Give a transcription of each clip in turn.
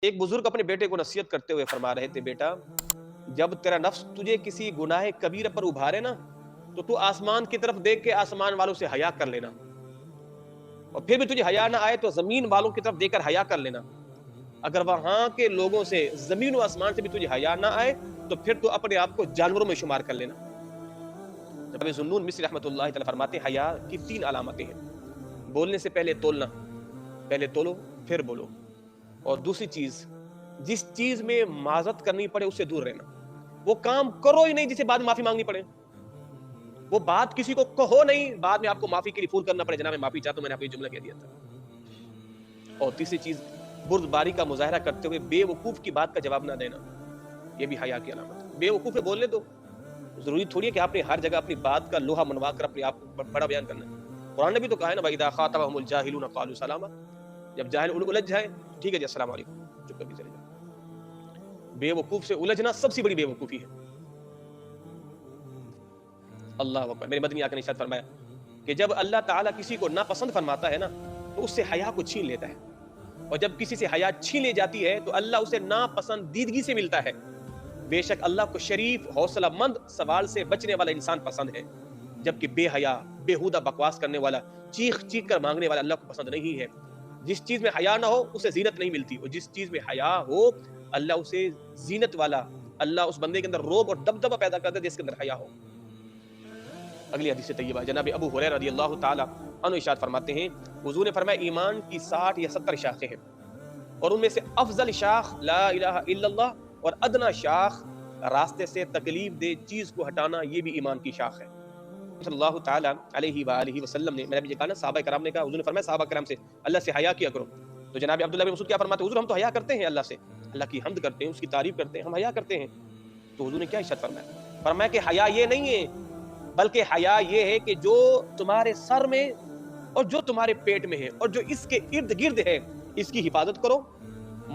ایک بزرگ اپنے بیٹے کو نصیحت کرتے ہوئے فرما رہے تھے، بیٹا جب تیرا نفس تجھے کسی گناہ کبیرہ پر ابھارے نا تو آسمان کی طرف دیکھ کے آسمان والوں سے حیا کر لینا، اور پھر بھی تجھے حیا نہ آئے تو زمین والوں کی طرف دیکھ کر حیا کر لینا۔ اگر وہاں کے لوگوں سے، زمین و آسمان سے بھی تجھے حیا نہ آئے تو پھر تو اپنے آپ کو جانوروں میں شمار کر لینا۔ جب ذوالنون مصری رحمۃ اللہ تعالی فرماتے ہیں حیا کی 3 علامتیں ہیں۔ بولنے سے پہلے تولنا، پہلے تولو پھر بولو، اور دوسری چیز جس چیز میں معذرت کرنی پڑے اس سے دور رہنا۔ وہ کام کرو ہی نہیں جسے بعد میں معافی مانگنی پڑے، وہ بات کسی کو کہو نہیں بعد میں آپ کو معافی کے لیے فون کرنا پڑے، جناب میں معافی چاہتا ہوں، میں نے آپ کو یہ جملہ کہہ دیا تھا۔ اور تیسری چیز بردباری کا مظاہرہ کرتے ہوئے بے وقوف کی بات کا جواب نہ دینا، یہ بھی حیا کی علامت ہے۔ بے وقوف ہے بولنے دو، ضروری تھوڑی ہے کہ آپ نے ہر جگہ اپنی بات کا لوہا منوا کر اپنے آپ کو بڑا بیان کرنا ہے۔ قرآن نے بھی تو کہا ہے نا وَإِذَا خَاطَبَهُمُ الْجَاهِلُونَ قَالُوا سَلَامًا، جب جاہل الجھ جائے ٹھیک ہے جی السلام علیکم، چپ کر کے چلے جائے۔ بے وقوف سے الجھنا سب سے بڑی بے وقوفی ہے۔ اللہ اکبر۔ میرے مدنی آقا نے ارشاد فرمایا کہ جب اللہ تعالیٰ کسی کو ناپسند فرماتا ہے نا تو اس سے حیا کو چھین لیتا ہے، اور جب کسی سے حیا چھین لی جاتی ہے تو اللہ اسے ناپسندیدگی سے ملتا ہے۔ بے شک اللہ کو شریف، حوصلہ مند، سوال سے بچنے والا انسان پسند ہے، جبکہ بے حیا، بےہودہ بکواس کرنے والا، چیخ چیخ کر مانگنے والا اللہ کو پسند نہیں ہے۔ جس چیز میں حیا نہ ہو اسے زینت نہیں ملتی، اور جس چیز میں حیا ہو اللہ اسے زینت والا، اللہ اس بندے کے اندر روب اور دبدبہ پیدا کرتا ہے جس کے اندر حیا ہو۔ اگلی حدیث طیبہ جناب ابو ہریرہ رضی اللہ تعالی عنہ ارشاد فرماتے ہیں حضور نے فرمایا ایمان کی 60 یا 70 شاخیں ہیں، اور ان میں سے افضل شاخ لا الہ الا اللہ، اور ادنا شاخ راستے سے تکلیف دہ چیز کو ہٹانا، یہ بھی ایمان کی شاخ ہے۔ صلی اللہ تعالی علیہ وآلہ وسلم نے، میں نے بھی کہا نا صحابہ کرام نے کہا، حضور نے فرمایا صحابہ کرام سے اللہ سے حیا کیا کرو، تو جناب عبداللہ بن مسعود کیا فرماتے ہیں، حضور ہم تو حیا کرتے ہیں اللہ سے، اللہ کی حمد کرتے ہیں، اس کی تعریف کرتے ہیں، ہم حیا کرتے ہیں۔ تو حضور نے کیا ارشاد فرمایا؟ فرمایا کہ حیا یہ نہیں ہے، بلکہ حیا یہ ہے کہ جو تمہارے سر میں اور جو تمہارے پیٹ میں ہے اور جو اس کے ارد گرد ہے اس کی حفاظت کرو،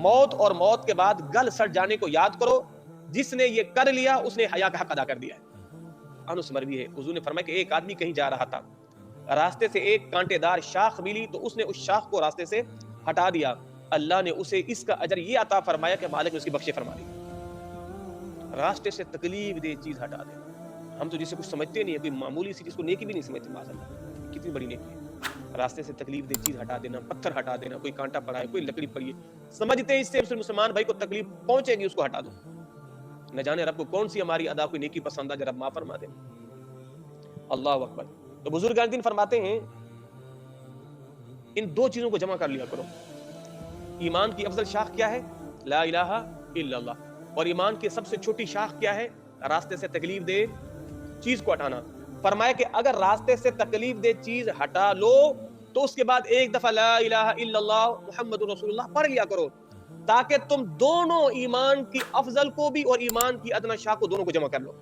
موت اور موت کے بعد گل سڑ جانے کو یاد کرو، جس نے یہ کر لیا اس نے حیا کا حق ادا کر دیا ہے۔ انس مروی ہے، حضور نے فرمایا کہ ایک آدمی کہیں جا رہا تھا، راستے سے ایک کانٹے دار شاخ ملی تو اس نے اس شاخ کو راستے سے ہٹا دیا، اللہ نے اسے اس کا اجر یہ عطا فرمایا کہ مالک نے اس کی بخشش فرما دی۔ راستے سے تکلیف دہ چیز ہٹا دے، ہم تو جسے کچھ سمجھتے نہیں ہے، کوئی معمولی سی چیز کو نیکی بھی نہیں سمجھتے، معاذاللہ کتنی بڑی نیکی ہے۔ راستے سے تکلیف دہ چیز ہٹا دینا، پتھر ہٹا دینا، کوئی کانٹا پڑا ہے، کوئی لکڑی پڑی ہے، سمجھتے ہیں اس سے مسلمان بھائی کو تکلیف پہنچے گی، اس کو ہٹا دو۔ نہ جانے رب کو کون سی ہماری ادا کوئی نیکی پسند ہے، رب معاف فرما دے۔ اللہ اکبر۔ تو بزرگان دین فرماتے ہیں ان 2 چیزوں کو جمع کر لیا کرو۔ ایمان کی افضل شاخ کیا ہے؟ لا الہ الا اللہ۔ اور ایمان کی سب سے چھوٹی شاخ کیا ہے؟ راستے سے تکلیف دے چیز کو ہٹانا۔ فرمایا کہ اگر راستے سے تکلیف دے چیز ہٹا لو تو اس کے بعد ایک دفعہ لا الہ الا اللہ محمد رسول اللہ پڑھ لیا کرو، تاکہ تم دونوں ایمان کی افضل کو بھی اور ایمان کی ادنا شاخ کو دونوں کو جمع کر لو۔